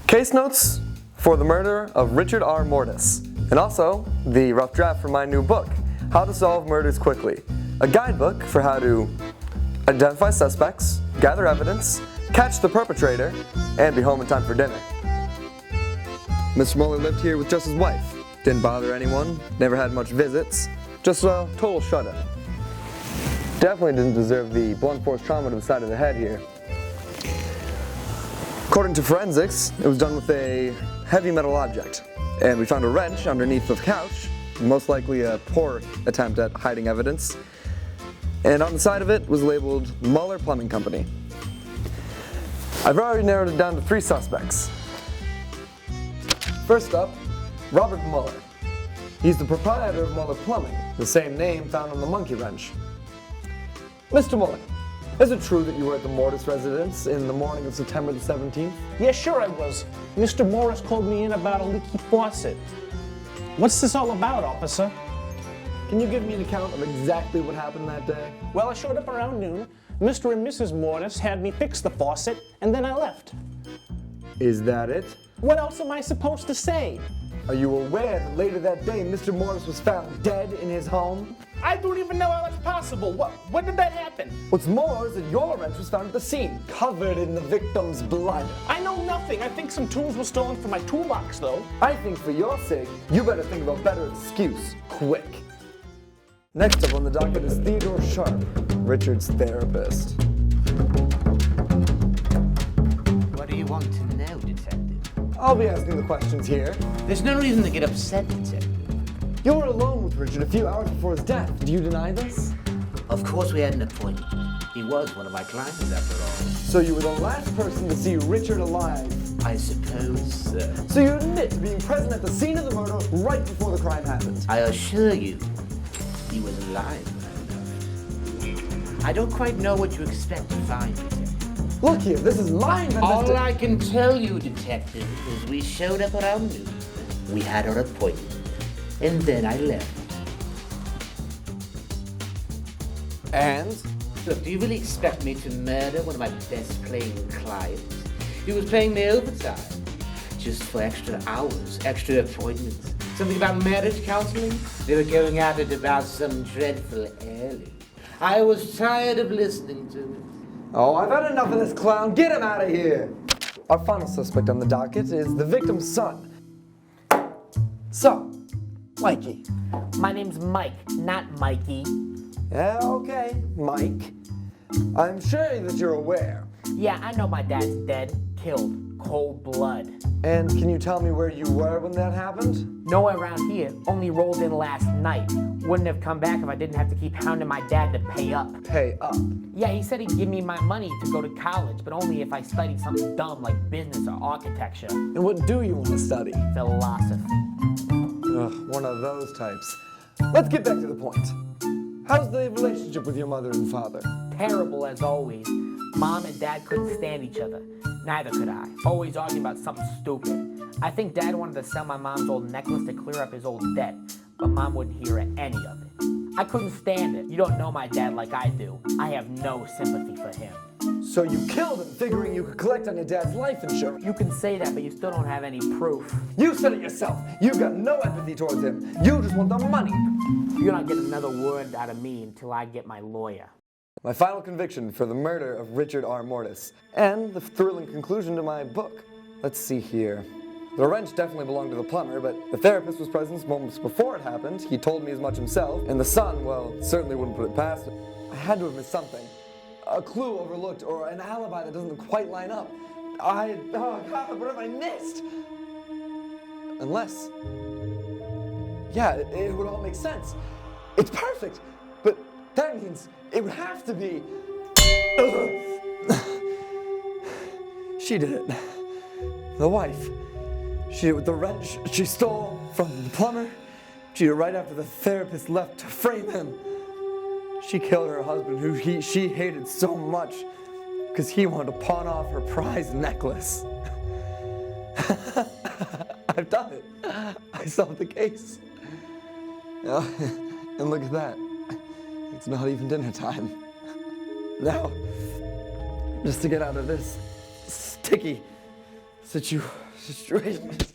Case notes for the murder of Richard R. Mortis, and also the rough draft for my new book, How to Solve Murders Quickly, a guidebook for how to identify suspects, gather evidence, catch the perpetrator, and be home in time for dinner. Mr. Muller lived here with just his wife. Didn't bother anyone, never had much visits, just a total shut-in. Definitely didn't deserve the blunt force trauma to the side of the head here. According to forensics, it was done with a heavy metal object, and we found a wrench underneath the couch, most likely a poor attempt at hiding evidence, and on the side of it was labeled Muller Plumbing Company. I've already narrowed it down to 3 suspects. First up, Robert Muller. He's the proprietor of Muller Plumbing, the same name found on the monkey wrench. Mr. Muller, is it true that you were at the Mortis residence in the morning of September the 17th? Yeah, sure I was. Mr. Morris called me in about a leaky faucet. What's this all about, officer? Can you give me an account of exactly what happened that day? Well, I showed up around noon. Mr. and Mrs. Morris had me fix the faucet, and then I left. Is that it? What else am I supposed to say? Are you aware that later that day Mr. Morris was found dead in his home? I don't even know how that's possible. When did that happen? What's more is that your wrench was found at the scene, covered in the victim's blood. I know nothing. I think some tools were stolen from my toolbox, though. I think for your sake, you better think of a better excuse, quick. Next up on the docket is Theodore Sharp, Richard's therapist. What do you want to know, Detective? I'll be asking the questions here. There's no reason to get upset, Detective. You were alone with Richard a few hours before his death. Do you deny this? Of course we had an appointment. He was one of my clients, after all. So you were the last person to see Richard alive. I suppose so. So you admit to being present at the scene of the murder right before the crime happened. I assure you, he was alive when I left. I don't quite know what you expect to find, Detective. Look here, this is my investigation. All I can tell you, Detective, is we showed up around noon. We had our appointment. And then I left. And? Look, do you really expect me to murder one of my best playing clients? He was paying me overtime, just for extra hours, extra appointments. Something about marriage counseling? They were going at it about some dreadful heirloom. I was tired of listening to it. Oh, I've had enough of this clown. Get him out of here. Our final suspect on the docket is the victim's son. So, Mikey. My name's Mike, not Mikey. Yeah, okay, Mike. I'm sure that you're aware. Yeah, I know my dad's dead, killed, cold blood. And can you tell me where you were when that happened? Nowhere around here, only rolled in last night. Wouldn't have come back if I didn't have to keep hounding my dad to pay up. Pay up. Yeah, he said he'd give me my money to go to college, but only if I studied something dumb like business or architecture. And what do you want to study? Philosophy. Ugh, one of those types. Let's get back to the point. How's the relationship with your mother and father? Terrible as always. Mom and dad couldn't stand each other. Neither could I. Always arguing about something stupid. I think dad wanted to sell my mom's old necklace to clear up his old debt, but mom wouldn't hear any of it. I couldn't stand it. You don't know my dad like I do. I have no sympathy for him. So you killed him figuring you could collect on your dad's life insurance. You can say that, but you still don't have any proof. You said it yourself. You've got no empathy towards him. You just want the money. You're not getting another word out of me until I get my lawyer. My final conviction for the murder of Richard R. Mortis, and the thrilling conclusion to my book. Let's see here. The wrench definitely belonged to the plumber, but the therapist was present moments before it happened. He told me as much himself, and the son, well, certainly wouldn't put it past him. I had to have missed something. A clue overlooked, or an alibi that doesn't quite line up. Oh God, what have I missed? Unless, yeah, it would all make sense. It's perfect, but that means it would have to be. She did it. The wife. She did it with the wrench she stole from the plumber. She did it right after the therapist left to frame him. She killed her husband, who she hated so much, because he wanted to pawn off her prized necklace. I've done it. I solved the case. And look at that. It's not even dinner time. Now, just to get out of this sticky Straight.